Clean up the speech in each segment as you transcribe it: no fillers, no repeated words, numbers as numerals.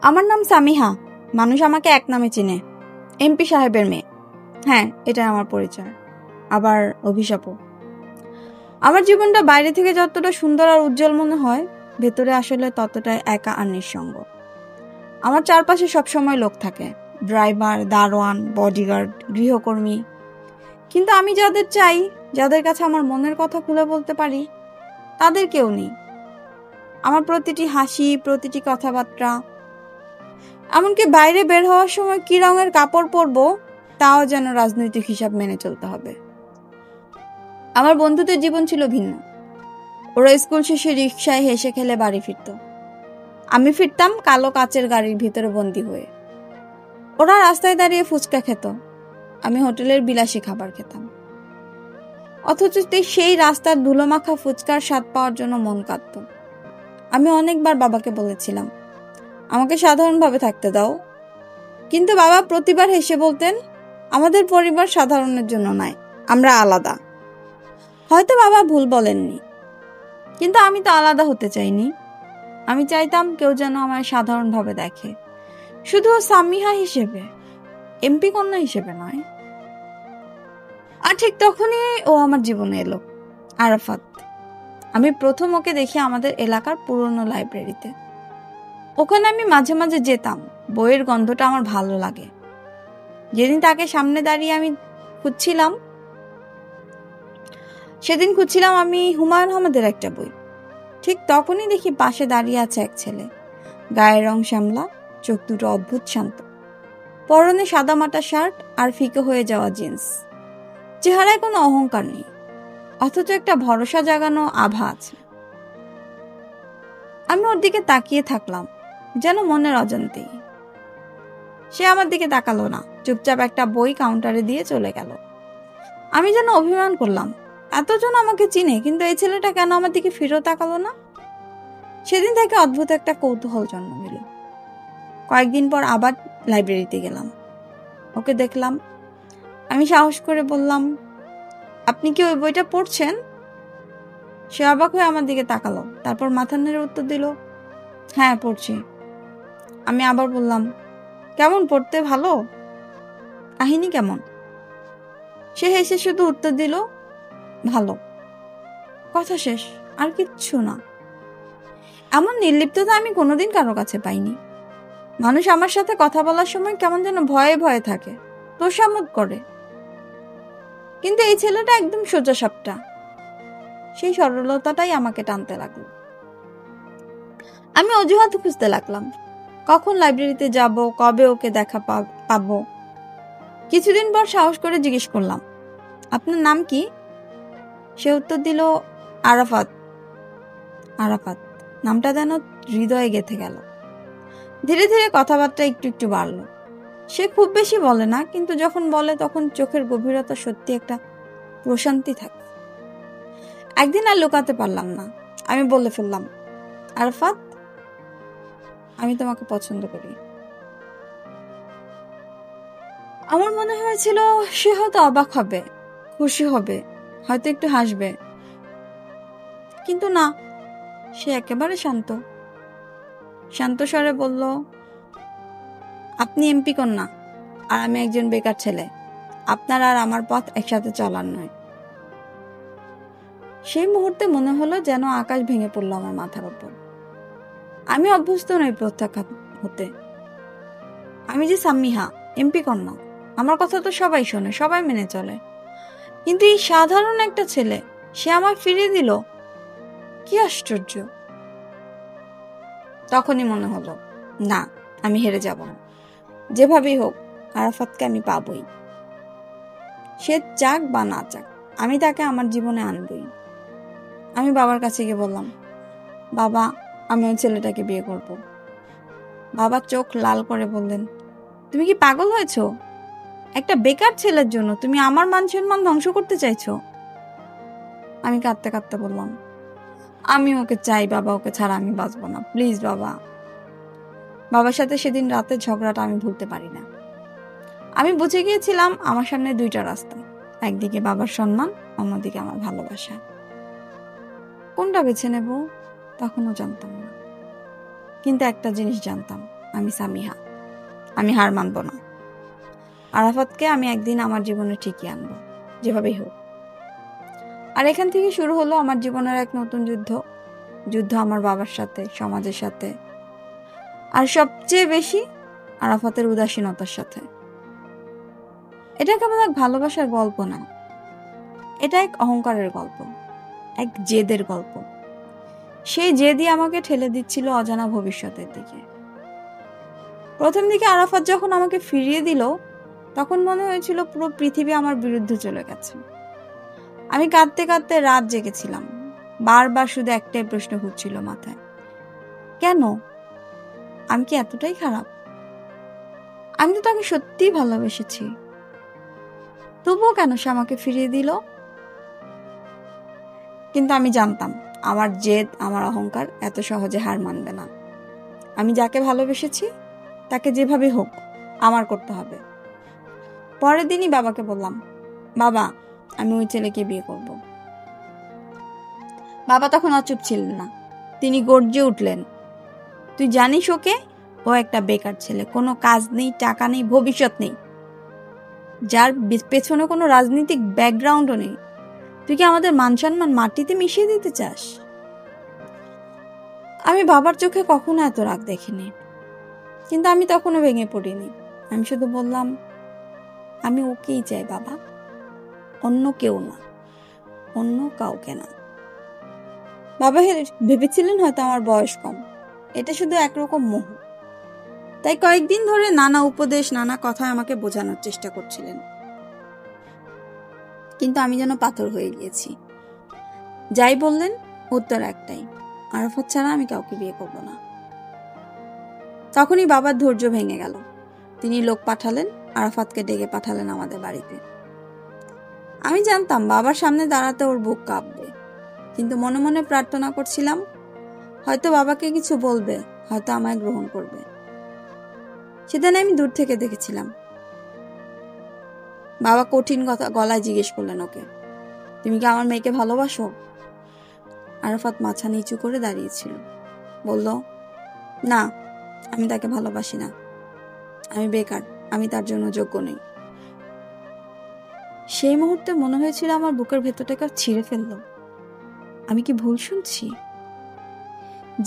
আমার নাম সামিহা, মানুষ আমাকে এক নামে চিনে, এমপি সাহেবের মেয়ে। হ্যাঁ, এটাই আমার পরিচয়, আবার অভিশাপও। আমার জীবনটা বাইরে থেকে যতটা সুন্দর আর উজ্জ্বল মনে হয়, ভেতরে আসলে ততটাই একা আর নিঃসঙ্গ। আমার চারপাশে সবসময় লোক থাকে, ড্রাইভার, দারোয়ান, বডিগার্ড, গৃহকর্মী, কিন্তু আমি যাদের চাই, যাদের কাছে আমার মনের কথা খুলে বলতে পারি, তাদের কেউ নেই। আমার প্রতিটি হাসি, প্রতিটি কথাবার্তা, এমনকি বাইরে বের হওয়ার সময় কি রঙের কাপড় পরবো তাও যেন রাজনৈতিক হিসাব মেনে চলতে হবে। আমার বন্ধুদের জীবন ছিল ভিন্ন। ওরা স্কুল শেষে রিকশায় হেসে খেলে বাড়ি ফিরত, আমি ফিরতাম কালো কাচের গাড়ির ভিতরে বন্দী হয়ে। ওরা রাস্তায় দাঁড়িয়ে ফুচকা খেত, আমি হোটেলের বিলাসী খাবার খেতাম। অথচ সেই রাস্তার ধুলোমাখা ফুচকার স্বাদ পাওয়ার জন্য মন কাঁদত। আমি অনেকবার বাবাকে বলেছিলাম, আমাকে সাধারণভাবে থাকতে দাও, কিন্তু বাবা প্রতিবার হেসে বলতেন, আমাদের পরিবার সাধারণের জন্য নয়, আমরা আলাদা। হয়তো বাবা ভুল বলেননি, কিন্তু আমি তো আলাদা হতে চাইনি। আমি চাইতাম কেউ যেন আমায় সাধারণভাবে দেখে, শুধু সামিহা হিসেবে, এমপি কন্যা হিসেবে নয়। আর ঠিক তখনই ও আমার জীবনে এলো, আরাফাত। আমি প্রথম ওকে দেখি আমাদের এলাকার পুরনো লাইব্রেরিতে। ওখানে আমি মাঝে মাঝে যেতাম, বইয়ের গন্ধটা আমার ভালো লাগে। যেদিন তাকে সামনে দাঁড়িয়ে আমি সেদিন খুঁজছিলাম আমি হুমায়ুন আহমেদের একটা বই। ঠিক তখনই দেখি পাশে দাঁড়িয়ে আছে এক ছেলে, গায়ের রং শ্যামলা, চোখ দুটো অদ্ভুত শান্ত, পরনে সাদামাটা শার্ট আর ফিকে হয়ে যাওয়া জিন্স। চেহারায় কোনো অহংকার নেই, অথচ একটা ভরসা জাগানো আভা আছে। আমি ওর দিকে তাকিয়ে থাকলাম, যেন মনের অজান্তেই। সে আমার দিকে তাকালো না, চুপচাপ একটা বই কাউন্টারে দিয়ে চলে গেল। আমি যেন অভিমান করলাম, এতজন আমাকে চিনে, কিন্তু এই ছেলেটা কেন আমার দিকে ফিরেও তাকালো না। সেদিন থেকে অদ্ভুত একটা কৌতূহল জন্ম নিল। কয়েকদিন পর আবার লাইব্রেরিতে গেলাম, ওকে দেখলাম। আমি সাহস করে বললাম, আপনি কি ওই বইটা পড়ছেন? সে অবাক হয়ে আমার দিকে তাকালো, তারপর মাথা নেড়ে উত্তর দিল, হ্যাঁ পড়ছি। আমি আবার বললাম, কেমন পড়তে? ভালো? কাহিনী কেমন? সে হেসে শুধু উত্তর দিল, ভালো। কথা শেষ, আর কিচ্ছু না। এমন নির্লিপ্ততা আমি কোনোদিন কারো কাছে পাইনি। মানুষ আমার সাথে কথা বলার সময় কেমন যেন ভয়ে ভয়ে থাকে, তোষামোদ করে, কিন্তু এই ছেলেটা একদম সোজা সাপটা। সেই সরলতাটাই আমাকে টানতে লাগলো। আমি অজুহাত খুঁজতে লাগলাম, কখন লাইব্রেরিতে যাব, কবে ওকে দেখা পাবো। কিছুদিন পর সাহস করে জিজ্ঞেস করলাম, আপনার নাম কি? সে উত্তর দিল, আরাফাত। আরাফাত নামটা যেন হৃদয়ে গেঁথে গেল। ধীরে ধীরে কথাবার্তা একটু একটু বাড়লো। সে খুব বেশি বলে না, কিন্তু যখন বলে তখন চোখের গভীরতা সত্যি একটা প্রশান্তি থাকে। একদিন আর লুকাতে পারলাম না, আমি বলে ফেললাম, আরাফাত, আমি তোমাকে পছন্দ করি। আমার মনে হয়েছিল সে হয়তো অবাক হবে, খুশি হবে, হয়তো একটু হাসবে, কিন্তু না, সে একেবারে শান্ত স্বরে বলল, আপনি এমপি কন্যা আর আমি একজন বেকার ছেলে, আপনার আর আমার পথ একসাথে চলার নয়। সেই মুহূর্তে মনে হলো যেন আকাশ ভেঙে পড়লো আমার মাথার উপর। আমি অভ্যস্ত নই প্রত্যাখ্যাত হতে। আমি যে সামিহা, এমপি কন্যা, আমার কথা তো সবাই শোনে, সবাই মেনে চলে, কিন্তু এই সাধারণ একটা ছেলে, সে আমার ফিরিয়ে দিল, কি আশ্চর্য। তখনই মনে হলো, না, আমি হেরে যাব না। যেভাবেই হোক আরাফাতকে আমি পাবই। সে চাক বা না চাক, আমি তাকে আমার জীবনে আনবই। আমি বাবার কাছে গিয়ে বললাম, বাবা, আমি ওই ছেলেটাকে বিয়ে করব। বাবা চোখ লাল করে বললেন, তুমি কি পাগল হয়েছো? একটা বেকার ছেলের জন্য তুমি আমার মান সম্মান ধ্বংস করতে চাইছো? আমি কাঁদতে কাঁদতে বললাম, আমি ওকে চাই বাবা, ওকে ছাড়া আমি বাঁচবো না, প্লিজ বাবা। বাবার সাথে সেদিন রাতের ঝগড়াটা আমি ভুলতে পারি না। আমি বুঝে গিয়েছিলাম আমার সামনে দুইটা রাস্তা, একদিকে বাবার সম্মান, অন্যদিকে আমার ভালোবাসা। কোনটা বেছে নেব তখনও জানতাম না, কিন্তু একটা জিনিস জানতাম, আমি সামিহা, আমি হার মানব না। আরাফাতকে আমি একদিন আমার জীবনে ঠিকই আনবো, যেভাবেই হোক। আর এখান থেকে শুরু হলো আমার জীবনের এক নতুন যুদ্ধ আমার বাবার সাথে, সমাজের সাথে, আর সবচেয়ে বেশি আরাফাতের উদাসীনতার সাথে। এটা কেবল এক ভালোবাসার গল্প না, এটা এক অহংকারের গল্প, এক জেদের গল্প। সেই জেদই আমাকে ঠেলে দিচ্ছিল অজানা ভবিষ্যতের দিকে। প্রথম দিকে আরাফাত যখন আমাকে ফিরিয়ে দিল, তখন মনে হয়েছিল পুরো পৃথিবী আমার বিরুদ্ধে চলে গেছে। আমি কাঁদতে কাঁদতে রাত জেগেছিলাম, বারবার শুধু একটাই প্রশ্ন ঘুরছিল মাথায়, কেন? আমি কি এতটাই খারাপ? আমি তো তাকে সত্যিই ভালোবেসেছি, তবুও কেন সে আমাকে ফিরিয়ে দিল? কিন্তু আমি জানতাম আমার জেদ, আমার অহংকার এত সহজে হার মানবে না। আমি যাকে ভালোবেসেছি তাকে যেভাবে হোক আমার করতে হবে। পরের দিনই বাবাকে বললাম, বাবা, আমি ওই ছেলেকে বিয়ে করব। বাবা তখন অচুপ ছিলেন না, তিনি গর্জে উঠলেন, তুই জানিস ওকে? ও একটা বেকার ছেলে, কোনো কাজ নেই, টাকা নেই, ভবিষ্যৎ নেই, যার পেছনে কোনো রাজনৈতিক ব্যাকগ্রাউন্ডও নেই। তুই কি আমাদের মান সম্মান মাটিতে মিশিয়ে দিতে চাস? আমি বাবার চোখে কখনো এত রাগ দেখিনি, কিন্তু আমি তখনও ভেঙে পড়িনি। আমি শুধু বললাম, আমি ওকেই চাই বাবা, অন্য কেউ না, অন্য কাউকে না। বাবা ভেবেছিলেন হয়তো আমার বয়স কম, এটা শুধু একরকম মোহ। তাই কয়েকদিন ধরে নানা উপদেশ, নানা কথায় আমাকে বোঝানোর চেষ্টা করছিলেন, কিন্তু আমি যেন পাথর হয়ে গিয়েছি। যাই বললেন উত্তর একটাই, আরাফাত ছাড়া আমি কাউকে বিয়ে করব না। তখনই বাবার ধৈর্য ভেঙে গেল। তিনি লোক পাঠালেন, আরাফাতকে ডেকে পাঠালেন আমাদের বাড়িতে। আমি জানতাম বাবার সামনে দাঁড়াতে ওর বুক কাঁপবে, কিন্তু মনে মনে প্রার্থনা করছিলাম, হয়তো বাবাকে কিছু বলবে, হয়তো আমায় গ্রহণ করবে। সেদিন আমি দূর থেকে দেখেছিলাম। বাবা কঠিন কথা গলায় জিজ্ঞেস করলেন ওকে, তুমি কি আমার মেয়েকে ভালোবাসো? আরাফাত মাথা নিচু করে দাঁড়িয়েছিল, বলল, না, আমি তাকে ভালোবাসি না, আমি বেকার, আমি তার জন্য যোগ্য নই। সেই মুহূর্তে মনে হয়েছিল আমার বুকের ভেতরটাকে ছিঁড়ে ফেললো। আমি কি ভুল শুনছি?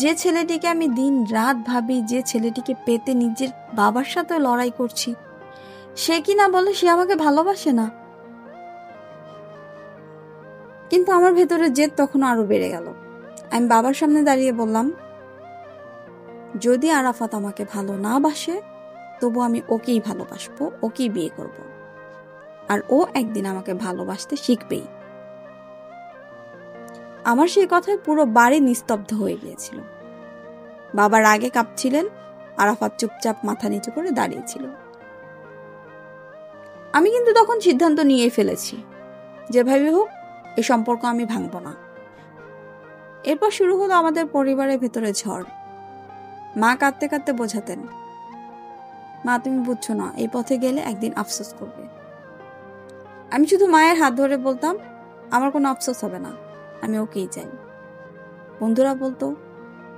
যে ছেলেটিকে আমি দিন রাত ভাবি, যে ছেলেটিকে পেতে নিজের বাবার সাথে লড়াই করছি, সে কি না বলে সে আমাকে ভালোবাসে না? কিন্তু আমার ভেতরে জেদ তখন আরো বেড়ে গেল। আমি বাবার সামনে দাঁড়িয়ে বললাম, যদি আরাফাত আমাকে ভালো না বাসে, তবু আমি ওকেই ভালোবাসবো, ওকেই বিয়ে করব, আর ও একদিন আমাকে ভালোবাসতে শিখবেই। আমার সেই কথায় পুরো বাড়ি নিস্তব্ধ হয়ে গিয়েছিল। বাবা রাগে কাঁপছিলেন, আরাফাত চুপচাপ মাথা নিচু করে দাঁড়িয়েছিল। আমি কিন্তু তখন সিদ্ধান্ত নিয়ে ফেলেছি, যেভাবে হোক এই সম্পর্ক আমি ভাঙব না। এরপর শুরু হলো আমাদের পরিবারের ভেতরে ঝড়। মা কাঁদতে কাঁদতে বোঝাতেন, মা তুমি বুঝছো না, এই পথে গেলে একদিন আফসোস করবে। আমি শুধু মায়ের হাত ধরে বলতাম, আমার কোনো আফসোস হবে না, আমি ওকেই চাই। বন্ধুরা বলতো,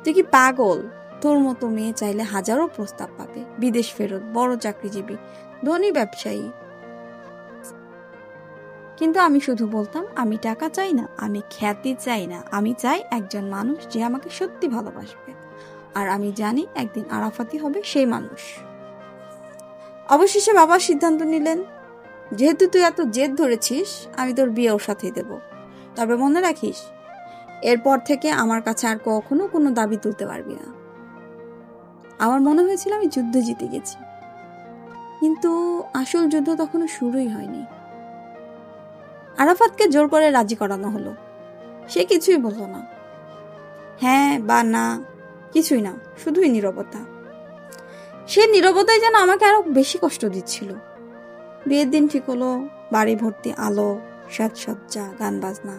তুই কি পাগল? তোর মতো মেয়ে চাইলে হাজারো প্রস্তাব পাবে, বিদেশ ফেরত, বড় চাকরিজীবী, ধনী ব্যবসায়ী। কিন্তু আমি শুধু বলতাম, আমি টাকা চাই না, আমি খ্যাতি চাই না, আমি চাই একজন মানুষ যে আমাকে সত্যি ভালোবাসবে, আর আমি জানি একদিন আরাফাতই হবে সেই মানুষ। অবশেষে বাবা সিদ্ধান্ত নিলেন, যেহেতু তুই এত জেদ ধরেছিস, আমি তোর বিয়ে ওর সাথেই দেব, তবে মনে রাখিস, এরপর থেকে আমার কাছে আর কখনো কোনো দাবি তুলতে পারবি না। আমার মনে হয়েছিল আমি যুদ্ধ জিতে গেছি, কিন্তু আসল যুদ্ধ তখনো শুরুই হয়নি। আরাফাতকে জোর করে রাজি করানো হলো। সে কিছুই বলল না, হ্যাঁ বা না, কিছুই না, শুধুই নীরবতা। সে নীরবতাই যেন আমাকে আরো বেশি কষ্ট দিচ্ছিল। বিয়ের দিন ঠিক হলো, বাড়ি ভর্তি আলো, সাজসজ্জা, গান বাজনা,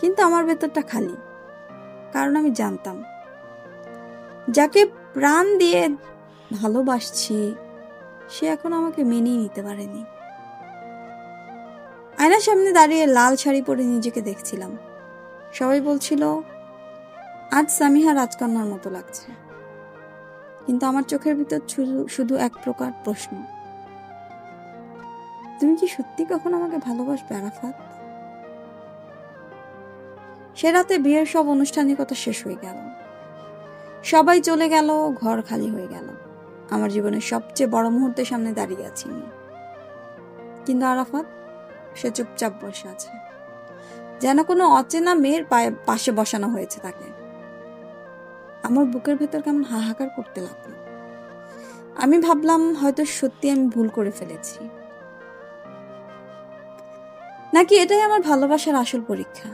কিন্তু আমার ভেতরটা খালি। কারণ আমি জানতাম, যাকে প্রাণ দিয়ে ভালোবাসছি সে এখন আমাকে মেনেই নিতে পারেনি। আয়নার সামনে দাঁড়িয়ে লাল শাড়ি পরে নিজেকে দেখছিলাম। সবাই বলছিল, আজ সামিহা রাজকন্যার মতো লাগছে। কিন্তু আমার চোখের ভিতর শুধু এক প্রকার প্রশ্ন, তুমি কি সত্যি কখনো আমাকে ভালোবাসবে আরাফাত? সে রাতে বিয়ের সব আনুষ্ঠানিকতা শেষ হয়ে গেল, সবাই চলে গেল, ঘর খালি হয়ে গেল। আমার জীবনের সবচেয়ে বড় মুহূর্তের সামনে দাঁড়িয়ে আছি আমি। কিন্তু আরাফাত, সে চুপচাপ বসে আছে, যেন কোনো অচেনা মেয়ের পাশে বসানো হয়েছে তাকে। আমার বুকের ভেতর কেমন হাহাকার করতে লাগলো। আমি ভাবলাম হয়তো সত্যি আমি ভুল করে ফেলেছি, নাকি এটাই আমার ভালোবাসার আসল পরীক্ষা।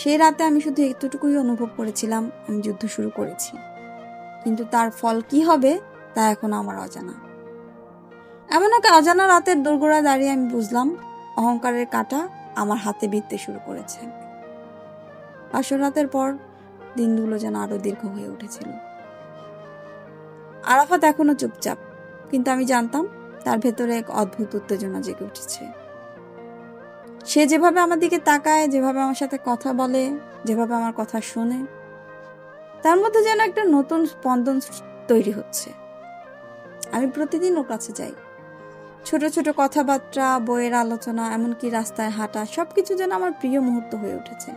সেই রাতে আমি শুধু এতটুকুই অনুভব করেছিলাম, আমি যুদ্ধ শুরু করেছি, কিন্তু তার ফল কি হবে তা এখন আমার অজানা। এমন এক অজানা রাতের দোরগোড়ায় দাঁড়িয়ে আমি বুঝলাম অহংকারের কাঁটা আমার হাতে বিঁধতে শুরু করেছে। আসল রাতের পর দিনগুলো যেন আরো দীর্ঘ হয়ে উঠেছিল। আরাফাত এখনো চুপচাপ, কিন্তু আমি জানতাম তার ভেতরে এক অদ্ভুত উত্তেজনা জেগে উঠেছে। সে যেভাবে আমার দিকে তাকায়, যেভাবে আমার সাথে কথা বলে, যেভাবে আমার কথা শোনে, তার মধ্যে যেন একটা নতুন স্পন্দন তৈরি হচ্ছে। আমি প্রতিদিন ওর কাছে যাই, ছোট ছোট কথাবার্তা, বইয়ের আলোচনা, এমনকি রাস্তায় হাঁটা, সবকিছু যেন আমার প্রিয় মুহূর্ত হয়ে উঠেছে।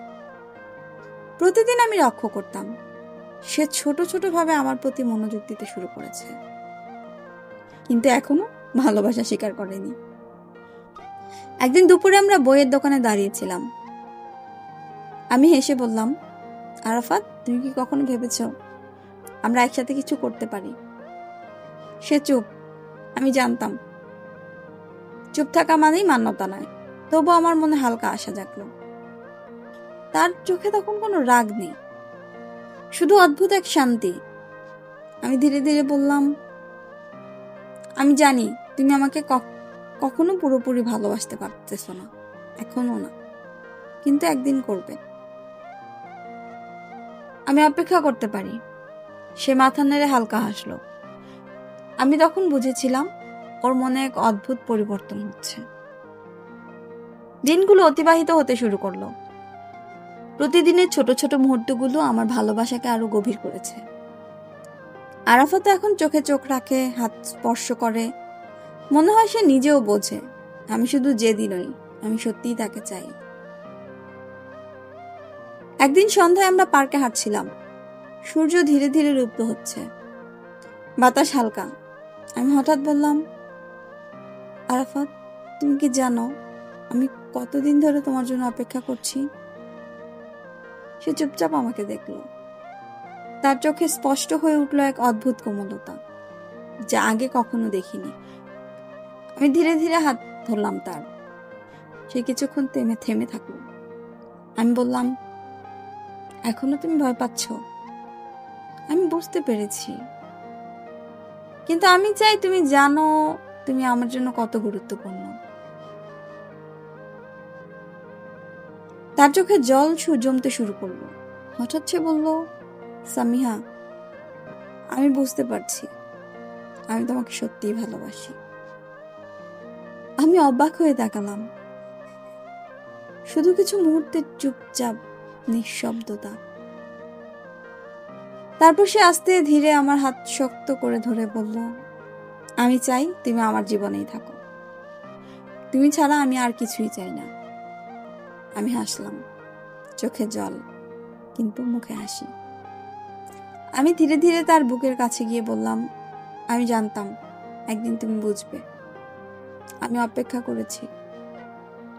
প্রতিদিন আমি লক্ষ্য করতাম সে ছোট ছোট ভাবে আমার প্রতি মনোযোগ দিতে শুরু করেছে, কিন্তু এখনো ভালোবাসা স্বীকার করেনি। একদিন দুপুরে আমরা বইয়ের দোকানে দাঁড়িয়েছিলাম। আমি হেসে বললাম, আরাফাত, তুমি কি কখনো ভেবেছ আমরা একসাথে কিছু করতে পারি? সে চুপ। আমি জানতাম চুপ থাকা মানেই মান্যতা নয়, তবু আমার মনে হালকা আশা জাগলো। তার চোখে তখন কোনো রাগ নেই, শুধু অদ্ভুত এক শান্তি। আমি ধীরে ধীরে বললাম, আমি জানি তুমি আমাকে কখনো পুরোপুরি ভালোবাসতে পারতেছো না, এখনো না, কিন্তু একদিন করবে। আমি অপেক্ষা করতে পারি। সে মাথা নেড়ে হালকা হাসলো। আমি তখন বুঝেছিলাম ওর মনে এক অদ্ভুত পরিবর্তন হচ্ছে। দিনগুলো অতিবাহিত হতে শুরু করলো। প্রতিদিনের ছোট ছোট মুহূর্তগুলো আমার ভালোবাসাকে আরো গভীর করেছে। আরাফাত এখন চোখে চোখ রাখে, হাত স্পর্শ করে, মনে হয় সে নিজেও বোঝে আমি শুধু জেদি নই, আমি সত্যিই তাকে চাই। একদিন সন্ধ্যায় আমরা পার্কে হাঁটছিলাম। সূর্য ধীরে ধীরে ডুবতে হচ্ছে, বাতাস হালকা। আমি হঠাৎ বললাম, আরাফাত, তুমি কি জানো আমি কতদিন ধরে তোমার জন্য অপেক্ষা করছি? সে চুপচাপ আমাকে দেখলো। তার চোখে স্পষ্ট হয়ে উঠল এক অদ্ভুত কোমলতা, যা আগে কখনো দেখিনি। আমি ধীরে ধীরে হাত ধরলাম তার। সে কিছুক্ষণ থেমে থাকলো। আমি বললাম, এখনো তুমি ভয় পাচ্ছ? আমি বুঝতে পেরেছি, কিন্তু আমি চাই তুমি জানো তুমি আমার জন্য কত গুরুত্বপূর্ণ। তার চোখে জল জমতে শুরু করলো। হঠাৎ সে বলল, সামিহা, আমি বুঝতে পারছি আমি তোমাকে সত্যিই ভালোবাসি। আমি অবাক হয়ে তাকালাম। শুধু কিছু মুহূর্তের চুপচাপ নিঃশব্দতা। তারপর সে আস্তে ধীরে আমার হাত শক্ত করে ধরে বলল, আমি চাই তুমি আমার জীবনেই থাকো। তুমি ছাড়া আমি আর কিছুই চাই না। আমি হাসলাম, চোখে জল, কিন্তু মুখে হাসি। আমি ধীরে ধীরে তার বুকের কাছে গিয়ে বললাম, আমি জানতাম একদিন তুমি বুঝবে। আমি অপেক্ষা করেছি,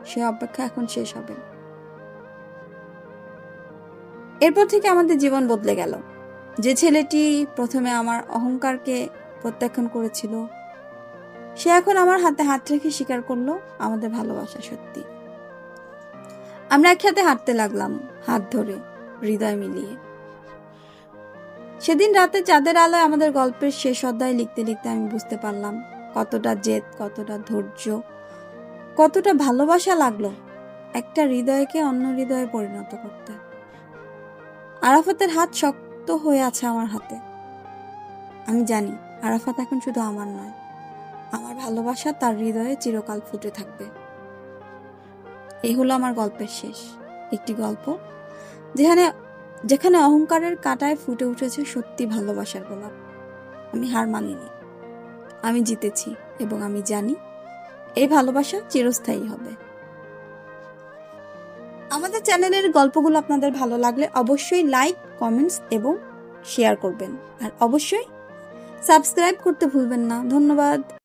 সে অপেক্ষা এখন শেষ হবে। এরপর থেকে আমাদের জীবন বদলে গেল। যে ছেলেটি প্রথমে আমার অহংকারকে প্রত্যাখ্যান করেছিল, সে এখন আমার হাতে হাত রেখে স্বীকার করলো আমাদের ভালোবাসা সত্যি। আমরা একসাথে হাঁটতে লাগলাম, হাত ধরে, হৃদয় মিলিয়ে। সেদিন রাতে চাঁদের আলোয় আমাদের গল্পের শেষ অধ্যায় লিখতে লিখতে আমি বুঝতে পারলাম কতটা জেদ, কতটা ধৈর্য, কতটা ভালোবাসা লাগলো একটা হৃদয়কে অন্য হৃদয়ে পরিণত করতে। আরাফাতের হাত শক্ত হয়ে আছে আমার হাতে। আমি জানি আরাফাত এখন শুধু আমার নয়, আমার ভালোবাসা তার হৃদয়ে চিরকাল ফুটে থাকবে। এই হলো আমার গল্পের শেষ। একটি গল্প যেখানে যেখানে অহংকারের কাঁটায় ফুটে উঠেছে সত্যি ভালোবাসার গোলাপ। আমি হার মানিনি, আমি জিতেছি, এবং আমি জানি এই ভালোবাসা চিরস্থায়ী হবে। আমাদের চ্যানেলের গল্পগুলো আপনাদের ভালো লাগলে অবশ্যই লাইক, কমেন্টস এবং শেয়ার করবেন, আর অবশ্যই সাবস্ক্রাইব করতে ভুলবেন না। ধন্যবাদ।